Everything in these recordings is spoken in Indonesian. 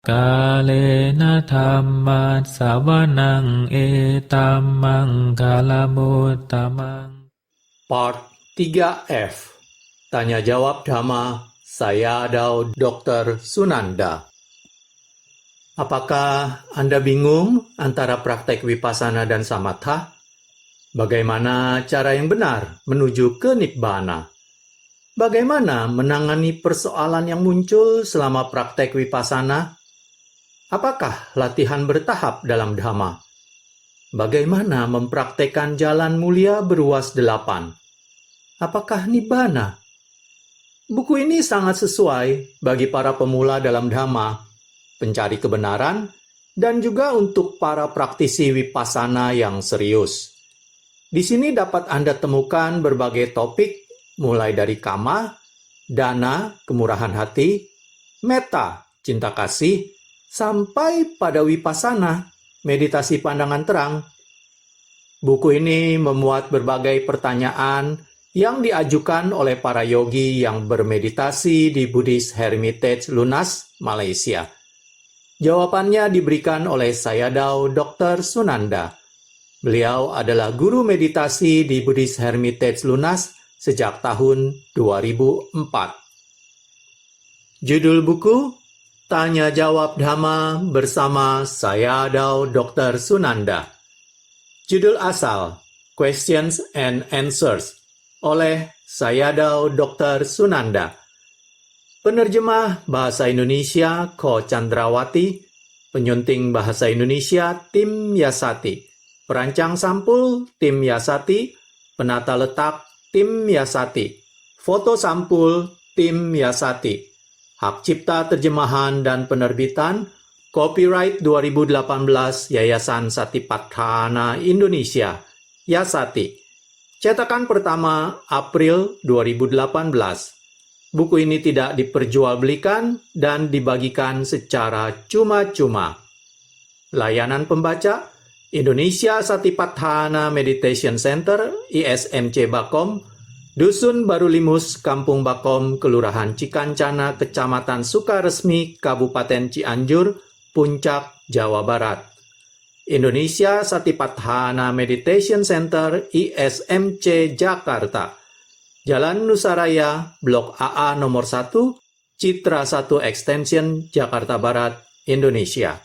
Kalena dhamma sawanang etamang kalamutamang. Part 3F Tanya Jawab Dhamma Sayadaw Dr. Sunanda. Apakah Anda bingung antara praktek Vipassana dan Samatha? Bagaimana cara yang benar menuju ke Nibbana? Bagaimana menangani persoalan yang muncul selama praktek Vipassana? Apakah latihan bertahap dalam Dhamma? Bagaimana mempraktekkan jalan mulia beruas 8? Apakah Nibbana? Buku ini sangat sesuai bagi para pemula dalam Dhamma, pencari kebenaran, dan juga untuk para praktisi Vipassana yang serius. Di sini dapat Anda temukan berbagai topik, mulai dari kama, dana, kemurahan hati, metta, cinta kasih, sampai pada Vipassana, meditasi pandangan terang. Buku ini memuat berbagai pertanyaan yang diajukan oleh para yogi yang bermeditasi di Buddhist Hermitage Lunas, Malaysia. Jawabannya diberikan oleh Sayadaw Dr. Sunanda. Beliau adalah guru meditasi di Buddhist Hermitage Lunas sejak tahun 2004. Judul buku, Tanya Jawab Dhamma bersama Sayadaw Dr. Sunanda. Judul asal, Questions and Answers, oleh Sayadaw Dr. Sunanda. Penerjemah Bahasa Indonesia Ko Chandrawati, penyunting Bahasa Indonesia Tim Yasati, perancang sampul Tim Yasati, penata letak Tim Yasati, foto sampul Tim Yasati, hak cipta terjemahan dan penerbitan, copyright 2018 Yayasan Satipatthana Indonesia, Yasati. Cetakan pertama April 2018. Buku ini tidak diperjualbelikan dan dibagikan secara cuma-cuma. Layanan pembaca Indonesia Satipatthana Meditation Center, ISMC Bakom, Dusun Baru Limus, Kampung Bakom, Kelurahan Cikancana, Kecamatan Sukaresmi, Kabupaten Cianjur, Puncak, Jawa Barat. Indonesia Satipatthana Meditation Center, ISMC Jakarta. Jalan Nusaraya, Blok AA nomor 1, Citra 1 Extension, Jakarta Barat, Indonesia.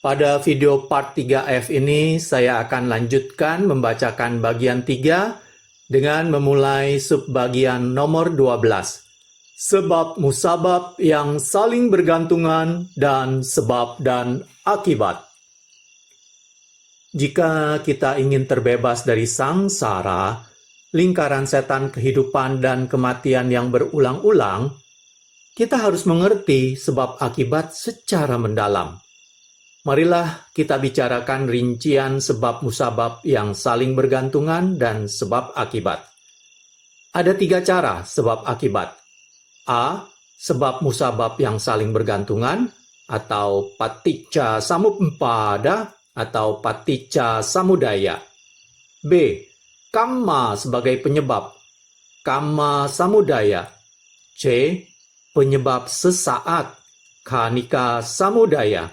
Pada video part 3F ini, saya akan lanjutkan membacakan bagian 3 dengan memulai subbagian nomor 12. Sebab musabab yang saling bergantungan dan sebab dan akibat. Jika kita ingin terbebas dari sangsara, lingkaran setan kehidupan dan kematian yang berulang-ulang, kita harus mengerti sebab akibat secara mendalam. Marilah kita bicarakan rincian sebab musabab yang saling bergantungan dan sebab akibat. Ada 3 cara sebab akibat. A. Sebab musabab yang saling bergantungan atau paticca samuppada atau paticca samudaya. B. Kamma sebagai penyebab, kamma samudaya. C. Penyebab sesaat, khanika samudaya.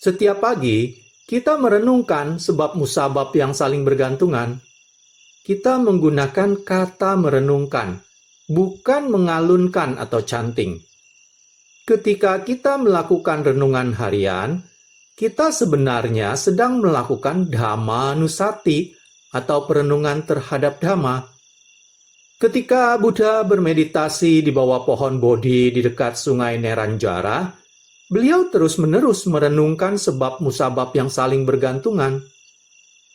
Setiap pagi, kita merenungkan sebab musabab yang saling bergantungan. Kita menggunakan kata merenungkan, bukan mengalunkan atau chanting. Ketika kita melakukan renungan harian, kita sebenarnya sedang melakukan dhammanusati, atau perenungan terhadap Dhamma. Ketika Buddha bermeditasi di bawah pohon Bodhi di dekat sungai Neranjara, beliau terus-menerus merenungkan sebab musabab yang saling bergantungan.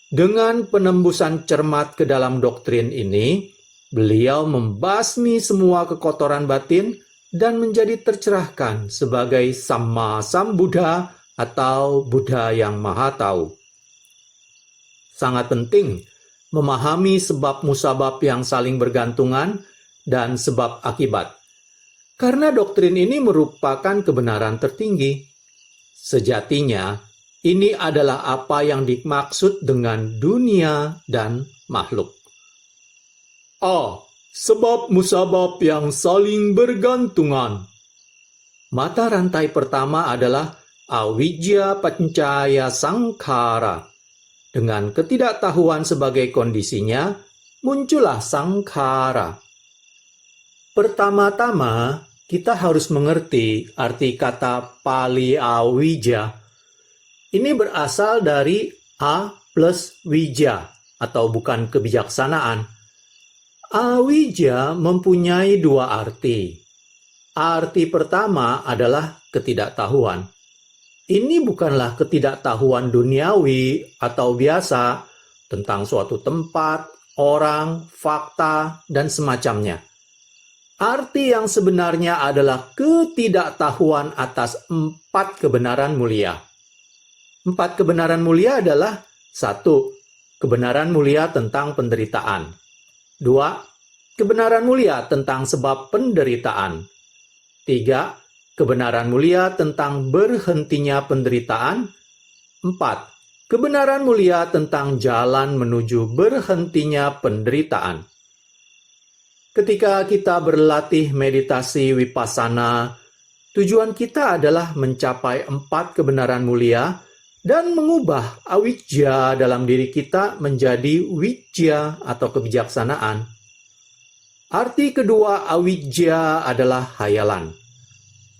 Dengan penembusan cermat ke dalam doktrin ini, beliau membasmi semua kekotoran batin dan menjadi tercerahkan sebagai Samma Sambuddha atau Buddha yang Maha Tahu. Sangat penting memahami sebab musabab yang saling bergantungan dan sebab akibat. Karena doktrin ini merupakan kebenaran tertinggi. Sejatinya, ini adalah apa yang dimaksud dengan dunia dan makhluk. A. Sebab musabab yang saling bergantungan. Mata rantai pertama adalah awijja paccaya sangkhara. Dengan ketidaktahuan sebagai kondisinya, muncullah sangkhara. Pertama-tama, kita harus mengerti arti kata Pali awijja. Ini berasal dari a plus wija, atau bukan kebijaksanaan. Awijja mempunyai dua arti. Arti pertama adalah ketidaktahuan. Ini bukanlah ketidaktahuan duniawi atau biasa tentang suatu tempat, orang, fakta, dan semacamnya. Arti yang sebenarnya adalah ketidaktahuan atas 4 kebenaran mulia. 4 kebenaran mulia adalah 1. Kebenaran mulia tentang penderitaan. 2. Kebenaran mulia tentang sebab penderitaan. 3. Kebenaran mulia tentang berhentinya penderitaan. 4. Kebenaran mulia tentang jalan menuju berhentinya penderitaan. Ketika kita berlatih meditasi vipassana, tujuan kita adalah mencapai 4 kebenaran mulia dan mengubah awijja dalam diri kita menjadi wijja atau kebijaksanaan. Arti kedua awijja adalah hayalan.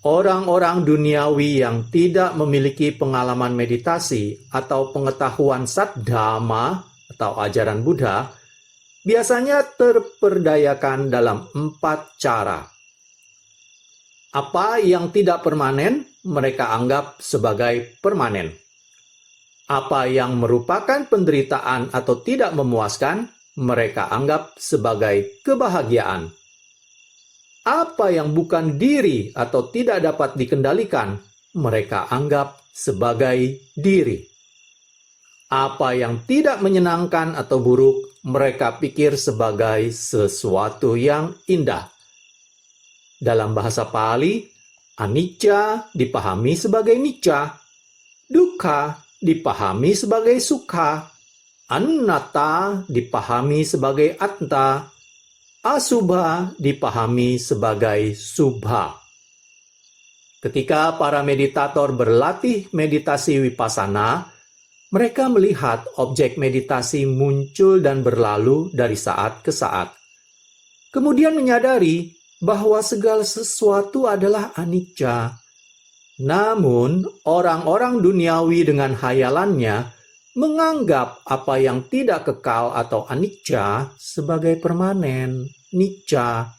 Orang-orang duniawi yang tidak memiliki pengalaman meditasi atau pengetahuan saddhamma atau ajaran Buddha biasanya terperdayakan dalam 4 cara. Apa yang tidak permanen, mereka anggap sebagai permanen. Apa yang merupakan penderitaan atau tidak memuaskan, mereka anggap sebagai kebahagiaan. Apa yang bukan diri atau tidak dapat dikendalikan, mereka anggap sebagai diri. Apa yang tidak menyenangkan atau buruk, mereka pikir sebagai sesuatu yang indah. Dalam bahasa Pali, anicca dipahami sebagai nicca, dukkha dipahami sebagai sukha, anatta dipahami sebagai atta, asubha dipahami sebagai subha. Ketika para meditator berlatih meditasi vipassana, mereka melihat objek meditasi muncul dan berlalu dari saat ke saat. Kemudian menyadari bahwa segala sesuatu adalah anicca. Namun, orang-orang duniawi dengan hayalannya menganggap apa yang tidak kekal atau anicca sebagai permanen, nicca.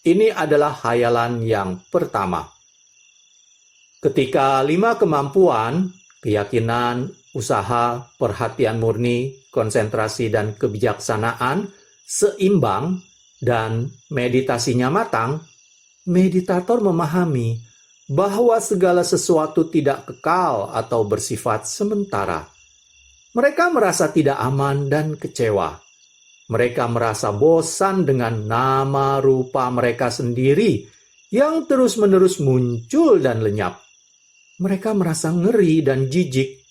Ini adalah hayalan yang pertama. Ketika 5 kemampuan, keyakinan, usaha, perhatian murni, konsentrasi, dan kebijaksanaan seimbang dan meditasinya matang, meditator memahami bahwa segala sesuatu tidak kekal atau bersifat sementara. Mereka merasa tidak aman dan kecewa. Mereka merasa bosan dengan nama rupa mereka sendiri yang terus-menerus muncul dan lenyap. Mereka merasa ngeri dan jijik.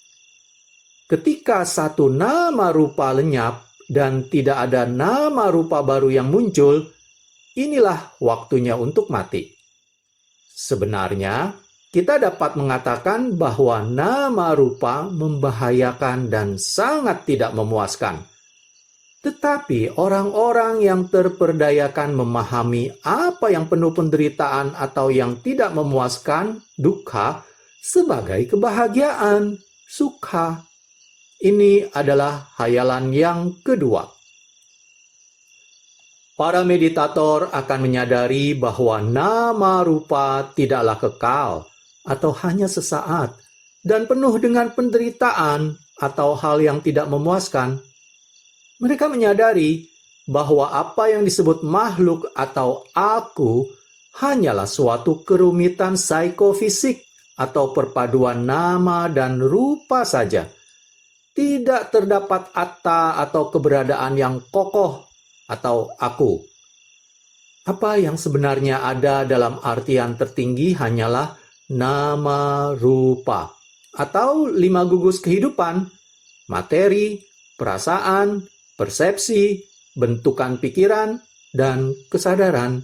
Ketika satu nama rupa lenyap dan tidak ada nama rupa baru yang muncul, inilah waktunya untuk mati. Sebenarnya, kita dapat mengatakan bahwa nama rupa membahayakan dan sangat tidak memuaskan. Tetapi orang-orang yang terperdayakan memahami apa yang penuh penderitaan atau yang tidak memuaskan, dukkha, sebagai kebahagiaan, sukha. Ini adalah hayalan yang kedua. Para meditator akan menyadari bahwa nama rupa tidaklah kekal atau hanya sesaat dan penuh dengan penderitaan atau hal yang tidak memuaskan. Mereka menyadari bahwa apa yang disebut makhluk atau aku hanyalah suatu kerumitan psikofisik atau perpaduan nama dan rupa saja. Tidak terdapat atta atau keberadaan yang kokoh atau aku. Apa yang sebenarnya ada dalam artian tertinggi hanyalah nama rupa atau 5 gugus kehidupan, materi, perasaan, persepsi, bentukan pikiran, dan kesadaran.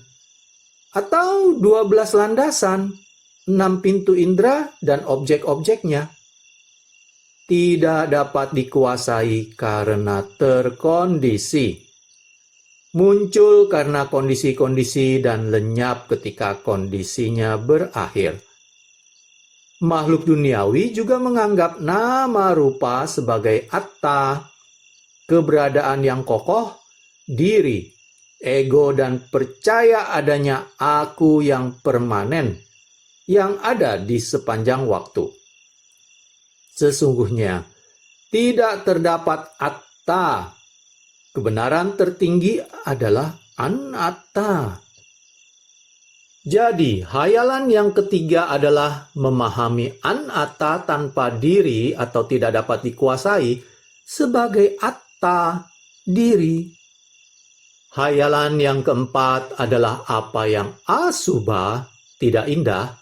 Atau 12 landasan, 6 pintu indera dan objek-objeknya. Tidak dapat dikuasai karena terkondisi. Muncul karena kondisi-kondisi dan lenyap ketika kondisinya berakhir. Makhluk duniawi juga menganggap nama rupa sebagai atta, keberadaan yang kokoh, diri, ego, dan percaya adanya aku yang permanen, yang ada di sepanjang waktu. Sesungguhnya, tidak terdapat atta. Kebenaran tertinggi adalah anatta. Jadi, hayalan yang ketiga adalah memahami anatta tanpa diri atau tidak dapat dikuasai sebagai atta, diri. Hayalan yang keempat adalah apa yang asubha, tidak indah,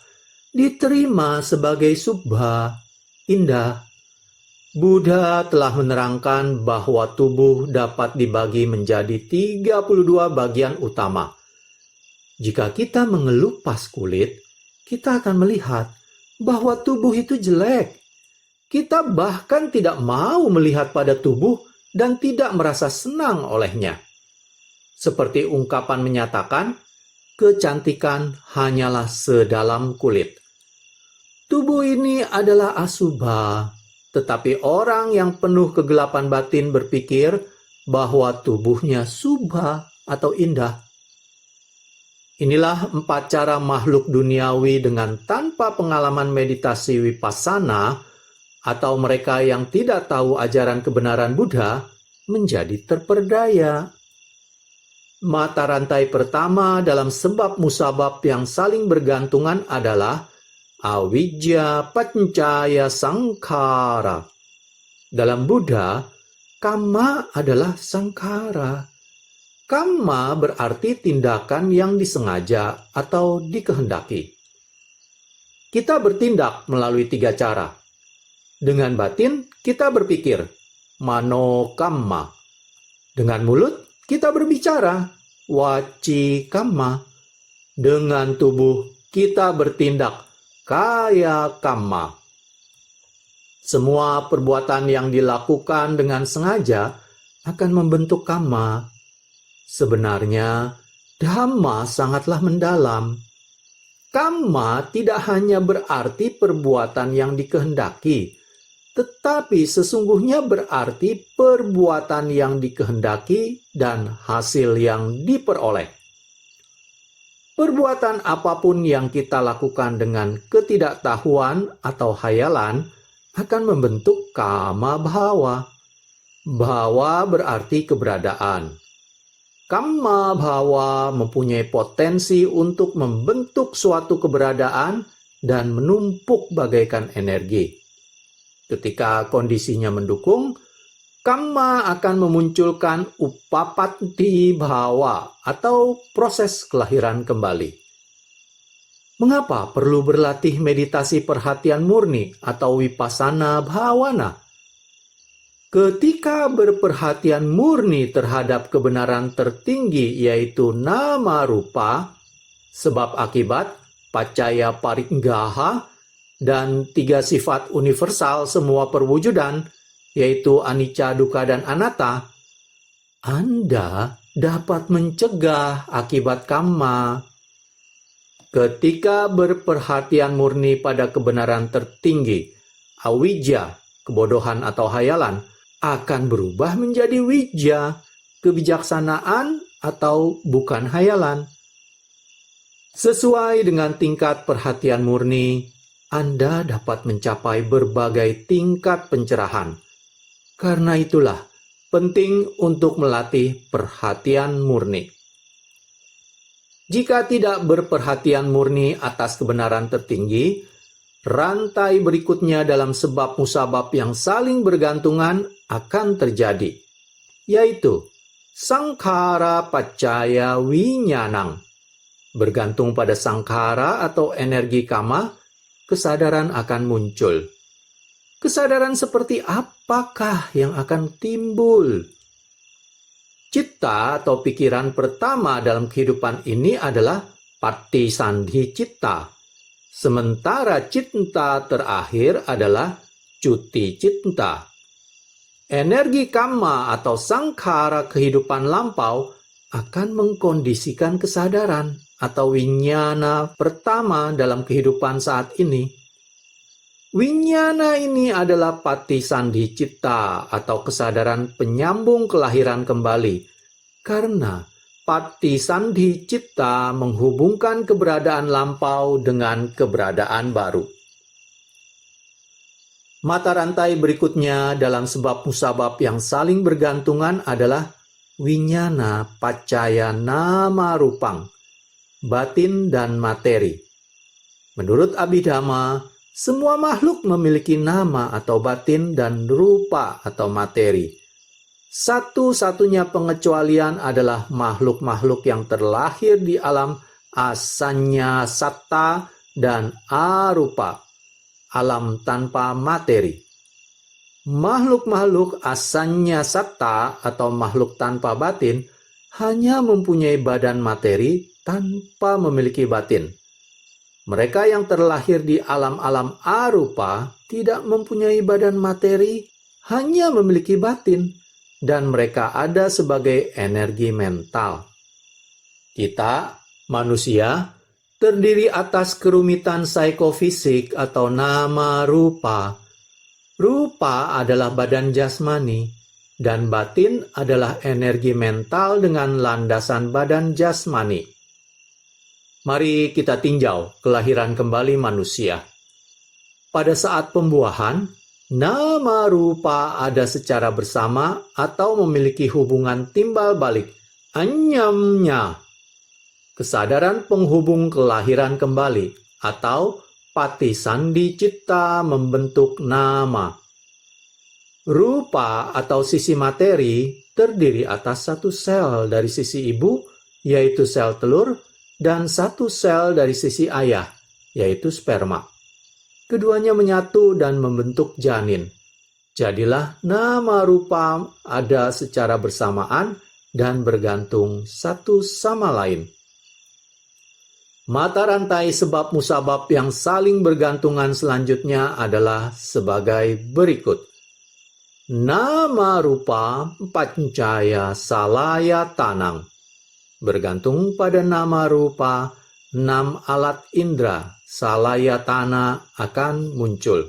diterima sebagai subha, indah. Buddha telah menerangkan bahwa tubuh dapat dibagi menjadi 32 bagian utama. Jika kita mengelupas kulit, kita akan melihat bahwa tubuh itu jelek. Kita bahkan tidak mau melihat pada tubuh dan tidak merasa senang olehnya. Seperti ungkapan menyatakan, kecantikan hanyalah sedalam kulit. Tubuh ini adalah asubha, tetapi orang yang penuh kegelapan batin berpikir bahwa tubuhnya subha atau indah. Inilah 4 cara makhluk duniawi dengan tanpa pengalaman meditasi vipassana atau mereka yang tidak tahu ajaran kebenaran Buddha menjadi terperdaya. Mata rantai pertama dalam sebab musabab yang saling bergantungan adalah awijja pancaya sangkara. Dalam Buddha, kamma adalah sangkara. Kamma berarti tindakan yang disengaja atau dikehendaki. Kita bertindak melalui 3 cara. Dengan batin, kita berpikir, mano kamma. Dengan mulut, kita berbicara, waci kamma. Dengan tubuh, kita bertindak, kaya kamma. Semua perbuatan yang dilakukan dengan sengaja akan membentuk kamma. Sebenarnya, dhamma sangatlah mendalam. Kamma tidak hanya berarti perbuatan yang dikehendaki, tetapi sesungguhnya berarti perbuatan yang dikehendaki dan hasil yang diperoleh. Perbuatan apapun yang kita lakukan dengan ketidaktahuan atau hayalan akan membentuk kama bhava. Bhava berarti keberadaan. Kamma bhava mempunyai potensi untuk membentuk suatu keberadaan dan menumpuk bagaikan energi. Ketika kondisinya mendukung, kamma akan memunculkan upapatti bhava atau proses kelahiran kembali. Mengapa perlu berlatih meditasi perhatian murni atau vipassana bhavana? Ketika berperhatian murni terhadap kebenaran tertinggi yaitu nama rupa, sebab akibat, paccaya pariggaha, dan 3 sifat universal semua perwujudan, yaitu anicca, dukkha, dan anatta, Anda dapat mencegah akibat kamma. Ketika berperhatian murni pada kebenaran tertinggi, awijja, kebodohan atau hayalan, akan berubah menjadi wijja, kebijaksanaan atau bukan hayalan. Sesuai dengan tingkat perhatian murni, Anda dapat mencapai berbagai tingkat pencerahan. Karena itulah penting untuk melatih perhatian murni. Jika tidak berperhatian murni atas kebenaran tertinggi, rantai berikutnya dalam sebab musabab yang saling bergantungan akan terjadi, yaitu sangkhara paccaya winyanang. Bergantung pada sangkhara atau energi kama, kesadaran akan muncul. Kesadaran seperti apakah yang akan timbul? Citta atau pikiran pertama dalam kehidupan ini adalah patisandhi citta, Sementara cinta terakhir adalah cuti cinta. Energi kamma atau sangkara kehidupan lampau akan mengkondisikan kesadaran atau winyana pertama dalam kehidupan saat ini. Winyana ini adalah pati sandhi citta atau kesadaran penyambung kelahiran kembali, karena pati sandhi citta menghubungkan keberadaan lampau dengan keberadaan baru. Mata rantai berikutnya dalam sebab musabab yang saling bergantungan adalah winyana pacaya nama rupang, batin dan materi. Menurut Abhidhamma, semua makhluk memiliki nama atau batin dan rupa atau materi. Satu-satunya pengecualian adalah makhluk-makhluk yang terlahir di alam asanya satta dan arupa, alam tanpa materi. Makhluk-makhluk asanya satta atau makhluk tanpa batin hanya mempunyai badan materi tanpa memiliki batin. Mereka yang terlahir di alam-alam arupa tidak mempunyai badan materi, hanya memiliki batin, dan mereka ada sebagai energi mental. Kita, manusia, terdiri atas kerumitan psikofisik atau nama rupa. Rupa adalah badan jasmani, dan batin adalah energi mental dengan landasan badan jasmani. Mari kita tinjau kelahiran kembali manusia. Pada saat pembuahan, nama rupa ada secara bersama atau memiliki hubungan timbal balik, anyamnya. Kesadaran penghubung kelahiran kembali atau pati sandhi citta membentuk nama. Rupa atau sisi materi terdiri atas satu sel dari sisi ibu, yaitu sel telur, dan satu sel dari sisi ayah, yaitu sperma. Keduanya menyatu dan membentuk janin. Jadilah nama rupa ada secara bersamaan dan bergantung satu sama lain. Mata rantai sebab musabab yang saling bergantungan selanjutnya adalah sebagai berikut. Nama rupa pancaya salaya tanang. Bergantung pada nama rupa, 6 alat indera salayatana akan muncul.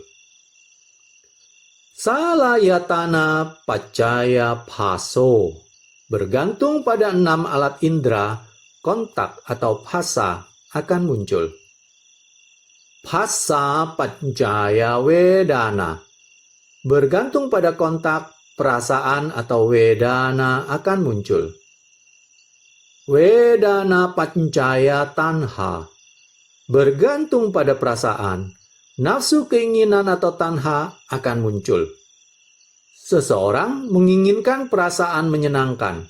Salayatana pacaya paso. Bergantung pada 6 alat indera, kontak atau phasa akan muncul. Phasa pancaya wedana. Bergantung pada kontak, perasaan atau wedana akan muncul. Wedana pancaya tanha. Bergantung pada perasaan, nafsu keinginan atau tanha akan muncul. Seseorang menginginkan perasaan menyenangkan.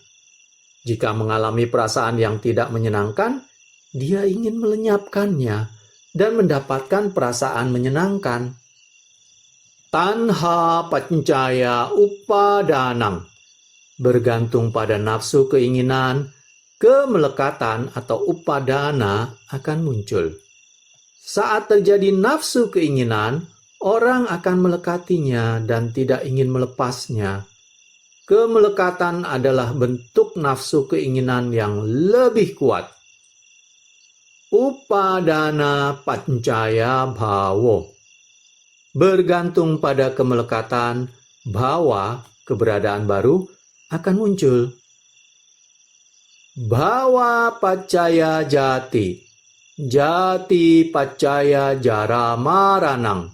Jika mengalami perasaan yang tidak menyenangkan, dia ingin melenyapkannya dan mendapatkan perasaan menyenangkan. Tanha pancaya upadanang. Bergantung pada nafsu keinginan, kemelekatan atau upadana akan muncul. Saat terjadi nafsu keinginan, orang akan melekatinya dan tidak ingin melepasnya. Kemelekatan adalah bentuk nafsu keinginan yang lebih kuat. Upadana pancaya bhawo. Bergantung pada kemelekatan, bhawa, keberadaan baru, akan muncul. Bhawa pacaya jati. Jati pacaya jara maranang.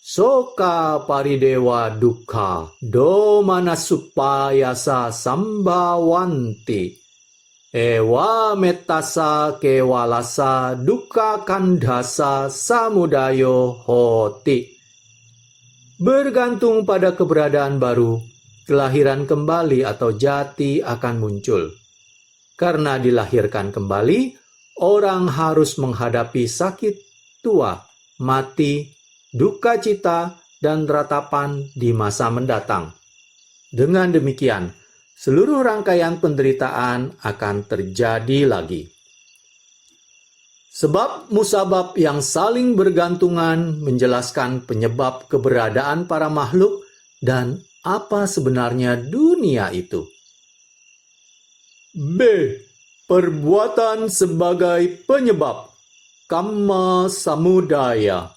Soka paridewa dukkha. Domana supayasa sambhawanti. Ewa metasa kewalasa dukkha kandhasa samudayo hoti. Bergantung pada keberadaan baru, kelahiran kembali atau jati akan muncul. Karena dilahirkan kembali, orang harus menghadapi sakit, tua, mati, duka cita, dan ratapan di masa mendatang. Dengan demikian, seluruh rangkaian penderitaan akan terjadi lagi. Sebab musabab yang saling bergantungan menjelaskan penyebab keberadaan para makhluk dan apa sebenarnya dunia itu. B. Perbuatan sebagai penyebab. Kamma samudaya.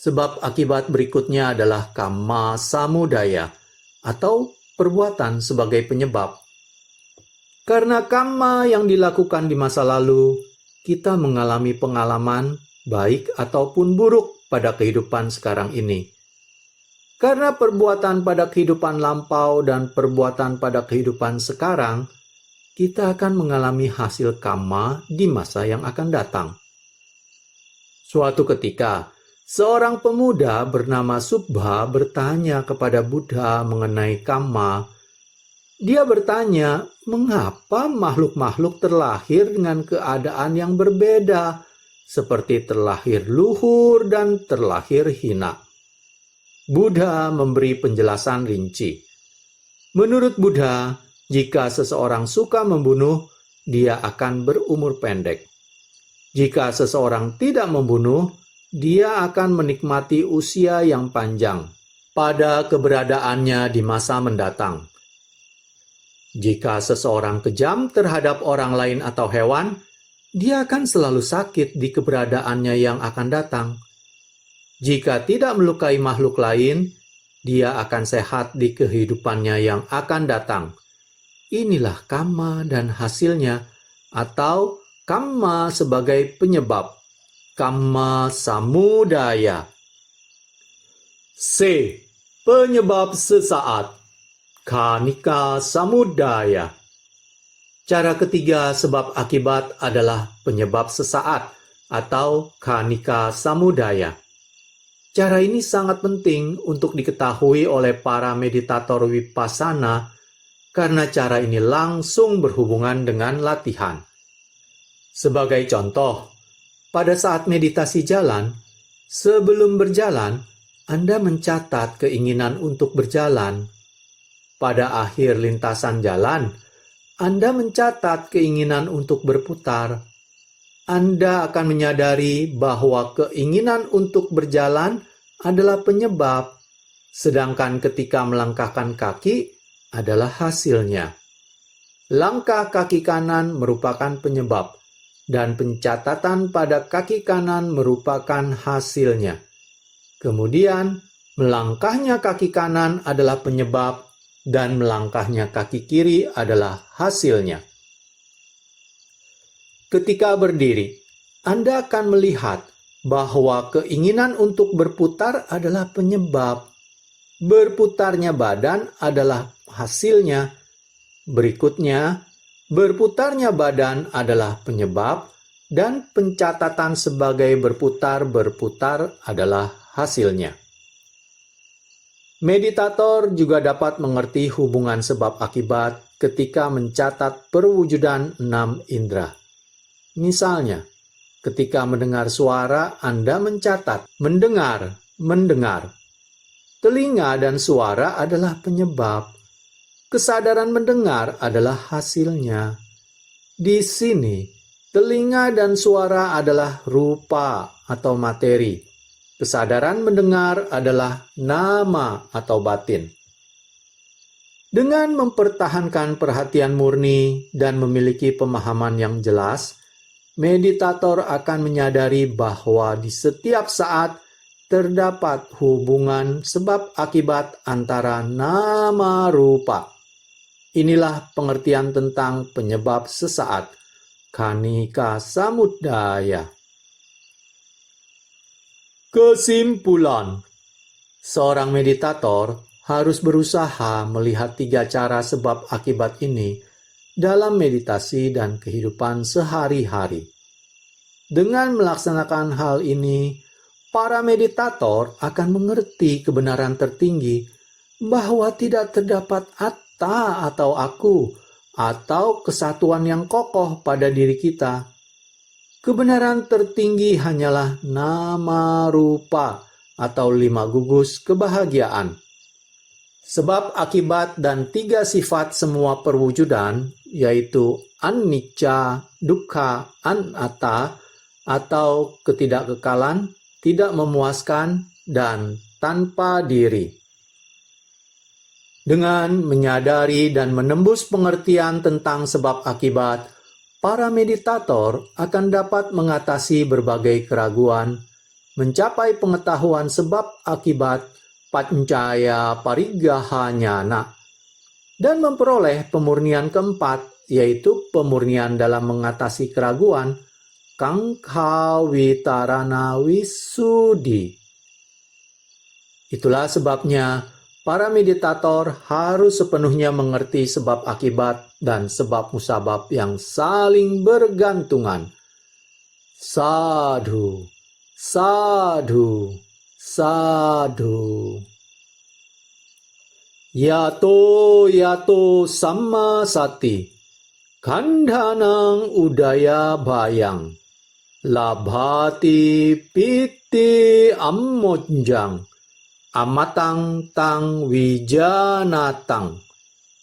Sebab akibat berikutnya adalah kamma samudaya atau perbuatan sebagai penyebab. Karena kamma yang dilakukan di masa lalu, kita mengalami pengalaman baik ataupun buruk pada kehidupan sekarang ini. Karena perbuatan pada kehidupan lampau dan perbuatan pada kehidupan sekarang, kita akan mengalami hasil kamma di masa yang akan datang. Suatu ketika, seorang pemuda bernama Subha bertanya kepada Buddha mengenai kamma. Dia bertanya, mengapa makhluk-makhluk terlahir dengan keadaan yang berbeda, seperti terlahir luhur dan terlahir hina. Buddha memberi penjelasan rinci. Menurut Buddha, jika seseorang suka membunuh, dia akan berumur pendek. Jika seseorang tidak membunuh, dia akan menikmati usia yang panjang pada keberadaannya di masa mendatang. Jika seseorang kejam terhadap orang lain atau hewan, dia akan selalu sakit di keberadaannya yang akan datang. Jika tidak melukai makhluk lain, dia akan sehat di kehidupannya yang akan datang. Inilah kamma dan hasilnya, atau kamma sebagai penyebab. Kamma samudaya. C. Penyebab sesaat. Khanika samudaya. Cara ketiga sebab akibat adalah penyebab sesaat atau khanika samudaya. Cara ini sangat penting untuk diketahui oleh para meditator vipassana karena cara ini langsung berhubungan dengan latihan. Sebagai contoh, pada saat meditasi jalan, sebelum berjalan, Anda mencatat keinginan untuk berjalan. Pada akhir lintasan jalan, Anda mencatat keinginan untuk berputar. Anda akan menyadari bahwa keinginan untuk berjalan adalah penyebab, sedangkan ketika melangkahkan kaki adalah hasilnya. Langkah kaki kanan merupakan penyebab, dan pencatatan pada kaki kanan merupakan hasilnya. Kemudian, melangkahnya kaki kanan adalah penyebab, dan melangkahnya kaki kiri adalah hasilnya. Ketika berdiri, Anda akan melihat bahwa keinginan untuk berputar adalah penyebab. Berputarnya badan adalah hasilnya. Berikutnya, berputarnya badan adalah penyebab, dan pencatatan sebagai berputar-berputar adalah hasilnya. Meditator juga dapat mengerti hubungan sebab akibat ketika mencatat perwujudan 6 indera. Misalnya, ketika mendengar suara, Anda mencatat mendengar. Telinga dan suara adalah penyebab. Kesadaran mendengar adalah hasilnya. Di sini, telinga dan suara adalah rupa atau materi. Kesadaran mendengar adalah nama atau batin. Dengan mempertahankan perhatian murni dan memiliki pemahaman yang jelas, meditator akan menyadari bahwa di setiap saat terdapat hubungan sebab akibat antara nama rupa. Inilah pengertian tentang penyebab sesaat, khanika samudaya. Kesimpulan, seorang meditator harus berusaha melihat 3 cara sebab akibat ini dalam meditasi dan kehidupan sehari-hari. Dengan melaksanakan hal ini, para meditator akan mengerti kebenaran tertinggi bahwa tidak terdapat atta atau aku atau kesatuan yang kokoh pada diri kita. Kebenaran tertinggi hanyalah nama rupa atau 5 gugus kebahagiaan. Sebab akibat dan 3 sifat semua perwujudan, yaitu anicca, dukkha, anatta, atau ketidakkekalan, tidak memuaskan, dan tanpa diri. Dengan menyadari dan menembus pengertian tentang sebab akibat, para meditator akan dapat mengatasi berbagai keraguan, mencapai pengetahuan sebab akibat pancaya parigaha nyana, dan memperoleh pemurnian keempat, yaitu pemurnian dalam mengatasi keraguan, kangkha witarana wisudi. Itulah sebabnya para meditator harus sepenuhnya mengerti sebab akibat dan sebab musabab yang saling bergantungan. Sadhu, sadhu, sadhu. Yato yato samma sati, kandhanang udaya bayang, labhati piti ammojjang, amatang tang wijanatang.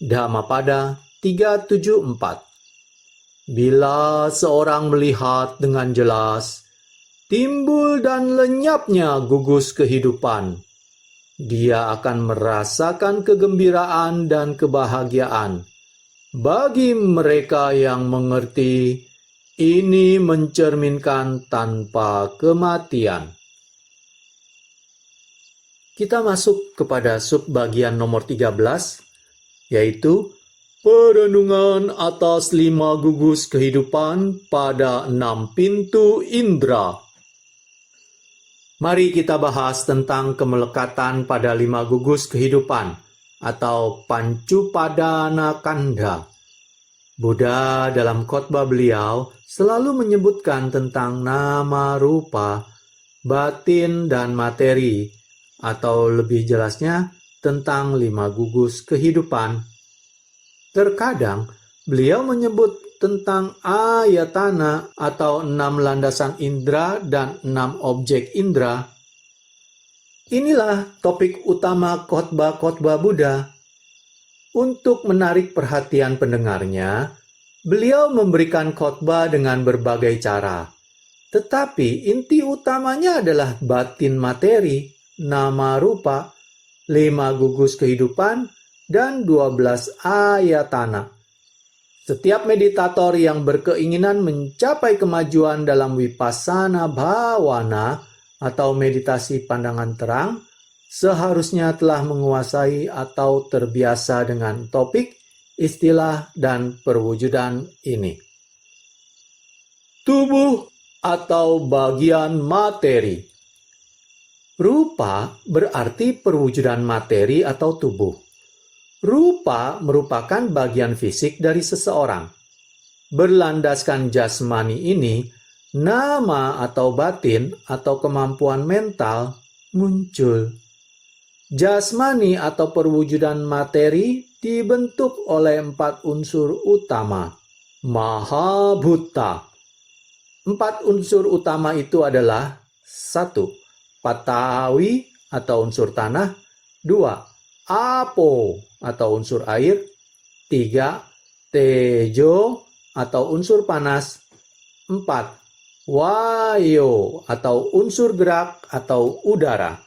Dhammapada 374. Bila seorang melihat dengan jelas, timbul dan lenyapnya gugus kehidupan, dia akan merasakan kegembiraan dan kebahagiaan. Bagi mereka yang mengerti, ini mencerminkan tanpa kematian. Kita masuk kepada subbagian nomor 13, yaitu perenungan atas 5 gugus kehidupan pada 6 pintu indera. Mari kita bahas tentang kemelekatan pada 5 gugus kehidupan atau Pancupadana Khandha. Buddha dalam khotbah beliau selalu menyebutkan tentang nama, rupa, batin, dan materi, atau lebih jelasnya tentang 5 gugus kehidupan. Terkadang beliau menyebut tentang ayatana atau 6 landasan indera dan 6 objek indera. Inilah topik utama khotbah-khotbah Buddha. Untuk menarik perhatian pendengarnya, beliau memberikan khotbah dengan berbagai cara. Tetapi inti utamanya adalah batin materi, nama rupa, 5 gugus kehidupan, dan 12 ayatana. Setiap meditator yang berkeinginan mencapai kemajuan dalam vipassana bhavana atau meditasi pandangan terang, seharusnya telah menguasai atau terbiasa dengan topik, istilah, dan perwujudan ini. Tubuh atau bagian materi. Rupa berarti perwujudan materi atau tubuh. Rupa merupakan bagian fisik dari seseorang. Berlandaskan jasmani ini, nama atau batin atau kemampuan mental muncul. Jasmani atau perwujudan materi dibentuk oleh 4 unsur utama. Mahabhuta. 4 unsur utama itu adalah 1. Patawi atau unsur tanah. 2. Apo atau unsur air. 3. Tejo atau unsur panas. 4. Wayo atau unsur gerak atau udara.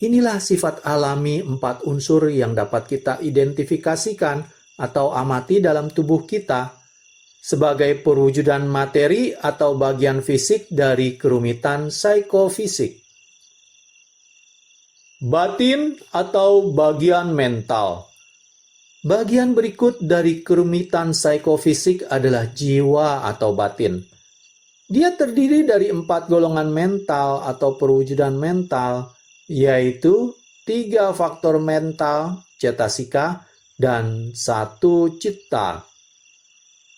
Inilah sifat alami 4 unsur yang dapat kita identifikasikan atau amati dalam tubuh kita sebagai perwujudan materi atau bagian fisik dari kerumitan psikofisik. Batin atau bagian mental. Bagian berikut dari kerumitan psikofisik adalah jiwa atau batin. Dia terdiri dari 4 golongan mental atau perwujudan mental, yaitu 3 faktor mental, cetasika, dan 1 citta.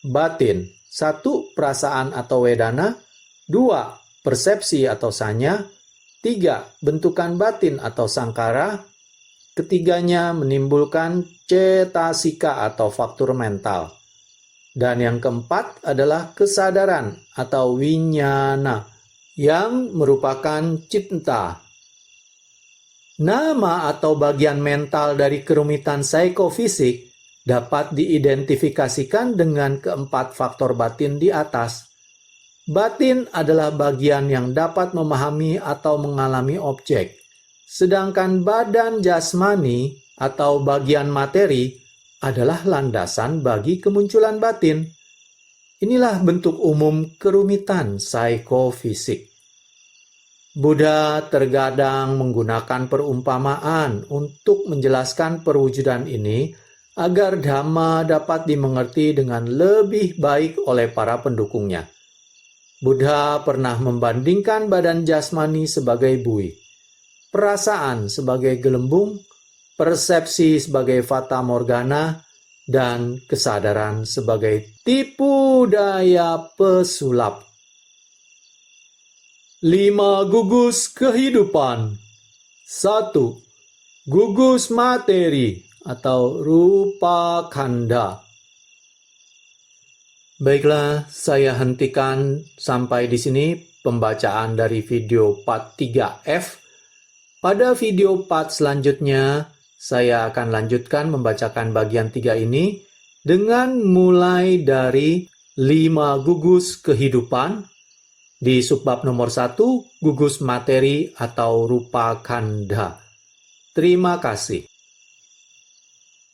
Batin, 1 perasaan atau wedana, 2 persepsi atau sanya, 3 bentukan batin atau sangkara, ketiganya menimbulkan cetasika atau faktor mental. Dan yang keempat adalah kesadaran atau winyana yang merupakan citta. Nama atau bagian mental dari kerumitan psikofisik dapat diidentifikasikan dengan keempat faktor batin di atas. Batin adalah bagian yang dapat memahami atau mengalami objek, sedangkan badan jasmani atau bagian materi adalah landasan bagi kemunculan batin. Inilah bentuk umum kerumitan psikofisik. Buddha terkadang menggunakan perumpamaan untuk menjelaskan perwujudan ini agar Dhamma dapat dimengerti dengan lebih baik oleh para pendukungnya. Buddha pernah membandingkan badan jasmani sebagai buih, perasaan sebagai gelembung, persepsi sebagai fata morgana, dan kesadaran sebagai tipu daya pesulap. 5 gugus kehidupan. 1. Gugus materi atau rupa kanda. Baiklah, saya hentikan sampai di sini pembacaan dari video part 3F. Pada video part selanjutnya, saya akan lanjutkan membacakan bagian 3 ini dengan mulai dari 5 gugus kehidupan. Di subbab nomor 1, gugus materi atau rupa kanda. Terima kasih.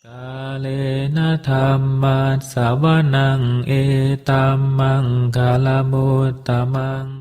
Kalena dhammat savanang etammang kalamuttamaଂ